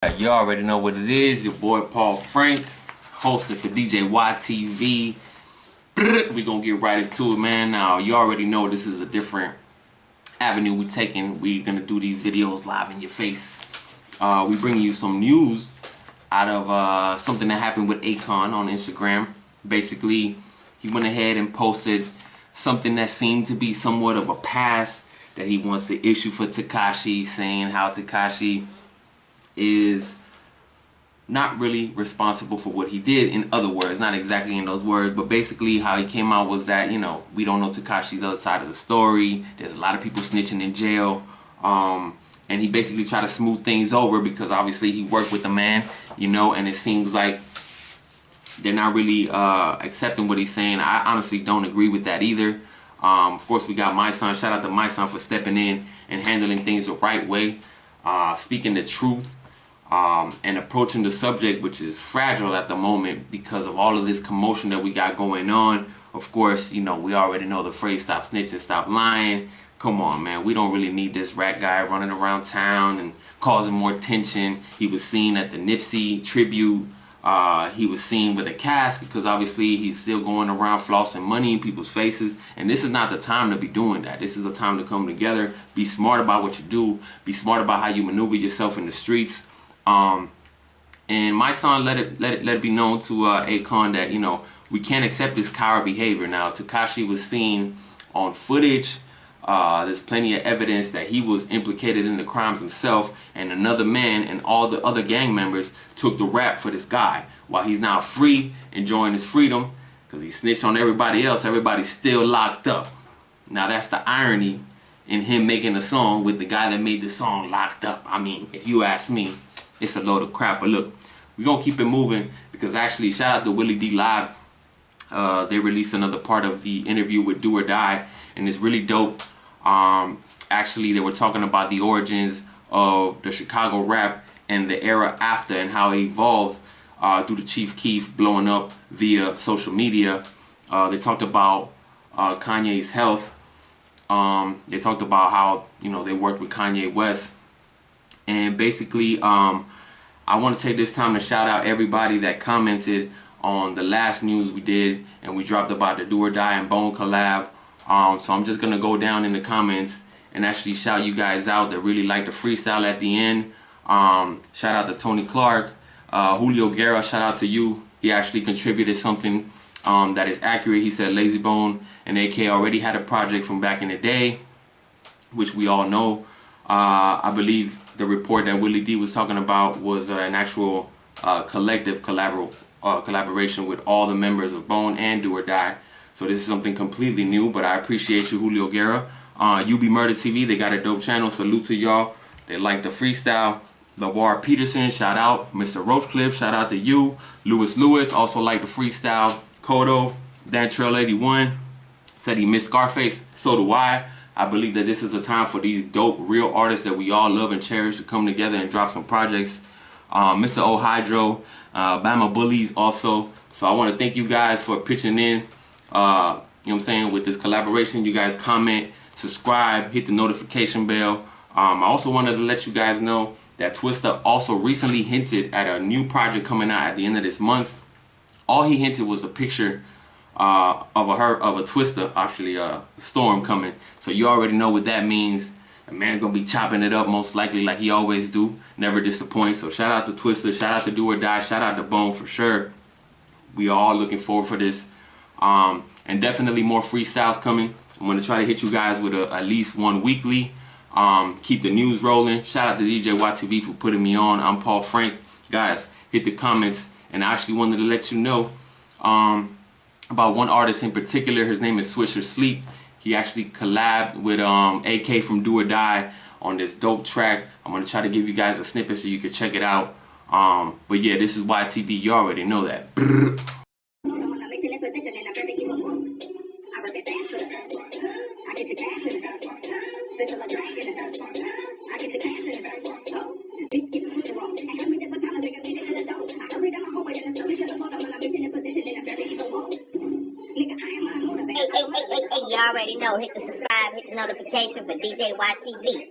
You already know what it is. Your boy Paul Frank, hosting for DJ YTV. We gonna get right into it, man. Now, you already know this is a different avenue we're taking. We're gonna do these videos live in your face. We bring you some news out of something that happened with Akon on Instagram. Basically, he went ahead and posted something that seemed to be somewhat of a pass that he wants to issue for Tekashi, saying how Tekashi is not really responsible for what he did. In other words, not exactly in those words, but basically how he came out was that, you know, we don't know Tekashi's other side of the story. There's a lot of people snitching in jail. And he basically tried to smooth things over because obviously he worked with the man, you know, and it seems like they're not really accepting what he's saying. I honestly don't agree with that either. Of course, we got Mysone. Shout out to Mysone for stepping in and handling things the right way, speaking the truth. And approaching the subject, which is fragile at the moment because of all of this commotion that we got going on. Of course, you know, we already know the phrase stop snitching, stop lying. Come on, man. We don't really need this rat guy running around town and causing more tension. He was seen at the Nipsey tribute. He was seen with a cast because obviously he's still going around flossing money in people's faces. And this is not the time to be doing that. This is the time to come together. Be smart about what you do. Be smart about how you maneuver yourself in the streets. And Mysone let it be known to Akon that, you know, we can't accept this coward behavior. Now, Tekashi was seen on footage. There's plenty of evidence that he was implicated in the crimes himself, and another man and all the other gang members took the rap for this guy. While he's now free, enjoying his freedom, because he snitched on everybody else, everybody's still locked up. Now, that's the irony in him making a song with the guy that made the song locked up. I mean, if you ask me, it's a load of crap. But look, we're going to keep it moving because actually, shout out to Willie D Live. They released another part of the interview with Do or Die, and it's really dope. Actually, they were talking about the origins of the Chicago rap and the era after and how it evolved due to Chief Keef blowing up via social media. They talked about Kanye's health. They talked about how, you know, they worked with Kanye West. And basically, I want to take this time to shout out everybody that commented on the last news we did and we dropped about the Do or Die and Bone collab. So I'm just going to go down in the comments and actually shout you guys out that really liked the freestyle at the end. Shout out to Tony Clark. Julio Guerra, shout out to you. He actually contributed something that is accurate. He said Lazy Bone and AK already had a project from back in the day, which we all know. I believe the report that Willie D was talking about was an actual collective collaboration with all the members of Bone and Do or Die. So this is something completely new, but I appreciate you, Julio Guerra. UB Murder TV, they got a dope channel. Salute to y'all. They like the freestyle. LeVar Peterson, shout out. Mr. Roachcliffe, shout out to you. Lewis also like the freestyle. Kodo, Dan Trail 81 said he missed Scarface. So do I. I believe that this is a time for these dope, real artists that we all love and cherish to come together and drop some projects. Mr. O Hydro, Bama Bullies also. So I want to thank you guys for pitching in, you know what I'm saying, with this collaboration. You guys comment, subscribe, hit the notification bell. I also wanted to let you guys know that Twista also recently hinted at a new project coming out at the end of this month. All he hinted was a picture of a Twista, actually a storm coming. So you already know what that means. The man's gonna be chopping it up most likely like he always do. Never disappoints. So shout out to Twista, shout out to Do or Die, shout out to Bone for sure. We are all looking forward for this. And definitely more freestyles coming. I'm gonna try to hit you guys with at least one weekly. Keep the news rolling. Shout out to DJ YTV for putting me on. I'm Paul Frank. Guys, hit the comments. And I actually wanted to let you know about one artist in particular. His name is Swisher Sleep. He actually collabed with AK from Do or Die on this dope track. I'm going to try to give you guys a snippet so you can check it out. But yeah, this is YTV. You already know that. Hey, you already know. Hit the subscribe, hit the notification for DJ YTV.